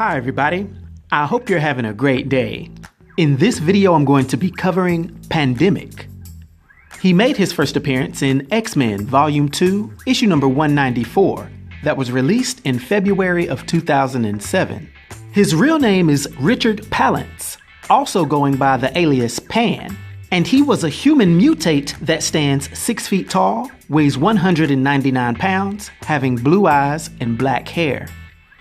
Hi everybody, I hope you're having a great day. In this video I'm going to be covering Pandemic. He made his first appearance in X-Men Volume 2, issue number 194, that was released in February of 2007. His real name is Richard Palance, also going by the alias Pan, and he was a human mutate that stands 6 feet tall, weighs 199 pounds, having blue eyes and black hair.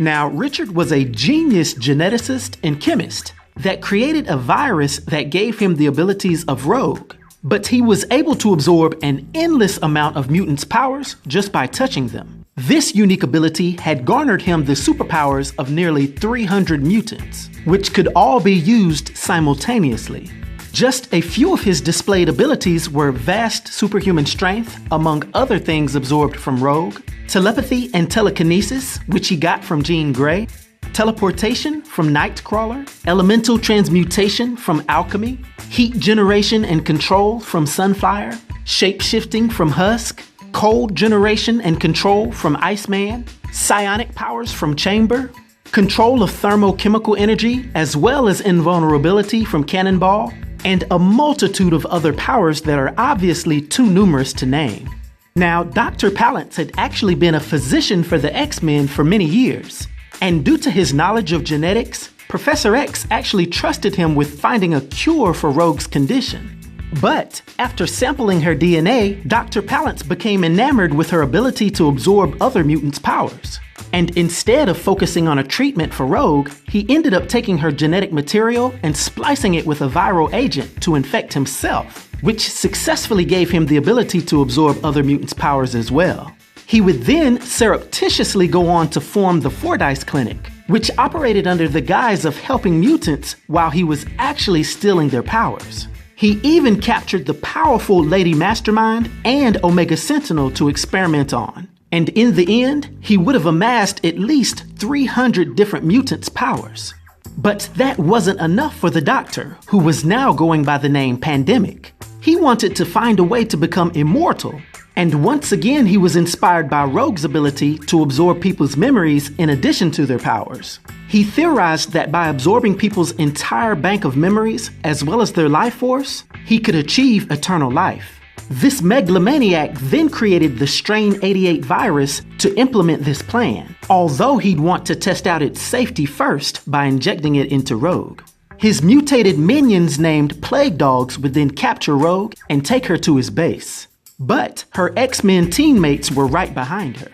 Now, Richard was a genius geneticist and chemist that created a virus that gave him the abilities of Rogue, but he was able to absorb an endless amount of mutants' powers just by touching them. This unique ability had garnered him the superpowers of nearly 300 mutants, which could all be used simultaneously. Just a few of his displayed abilities were vast superhuman strength, among other things absorbed from Rogue, telepathy and telekinesis, which he got from Jean Grey, teleportation from Nightcrawler, elemental transmutation from Alchemy, heat generation and control from Sunfire, shape-shifting from Husk, cold generation and control from Iceman, psionic powers from Chamber, control of thermochemical energy as well as invulnerability from Cannonball, and a multitude of other powers that are obviously too numerous to name. Now, Dr. Palance had actually been a physician for the X-Men for many years, and due to his knowledge of genetics, Professor X actually trusted him with finding a cure for Rogue's condition. But after sampling her DNA, Dr. Palance became enamored with her ability to absorb other mutants' powers. And instead of focusing on a treatment for Rogue, he ended up taking her genetic material and splicing it with a viral agent to infect himself, which successfully gave him the ability to absorb other mutants' powers as well. He would then surreptitiously go on to form the Fordyce Clinic, which operated under the guise of helping mutants while he was actually stealing their powers. He even captured the powerful Lady Mastermind and Omega Sentinel to experiment on. And in the end, he would have amassed at least 300 different mutants' powers. But that wasn't enough for the Doctor, who was now going by the name Pandemic. He wanted to find a way to become immortal. And once again, he was inspired by Rogue's ability to absorb people's memories in addition to their powers. He theorized that by absorbing people's entire bank of memories, as well as their life force, he could achieve eternal life. This megalomaniac then created the Strain 88 virus to implement this plan, although he'd want to test out its safety first by injecting it into Rogue. His mutated minions named Plague Dogs would then capture Rogue and take her to his base. But her X-Men teammates were right behind her.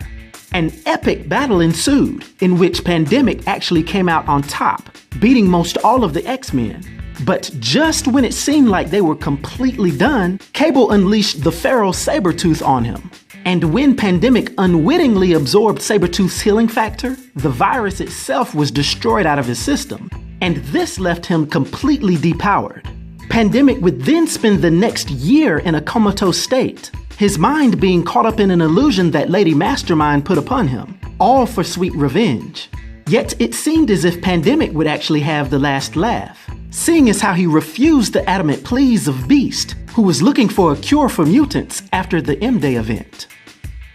An epic battle ensued, in which Pandemic actually came out on top, beating most all of the X-Men. But just when it seemed like they were completely done, Cable unleashed the feral Sabretooth on him. And when Pandemic unwittingly absorbed Sabretooth's healing factor, the virus itself was destroyed out of his system, and this left him completely depowered. Pandemic would then spend the next year in a comatose state, his mind being caught up in an illusion that Lady Mastermind put upon him, all for sweet revenge. Yet it seemed as if Pandemic would actually have the last laugh, seeing as how he refused the adamant pleas of Beast, who was looking for a cure for mutants after the M-Day event.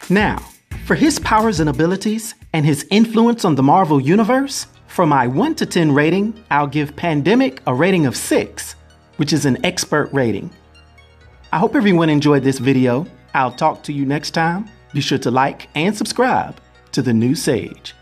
Now, for his powers and abilities, and his influence on the Marvel Universe, for my 1 to 10 rating, I'll give Pandemic a rating of 6, which is an expert rating. I hope everyone enjoyed this video. I'll talk to you next time. Be sure to like and subscribe to The New Sage.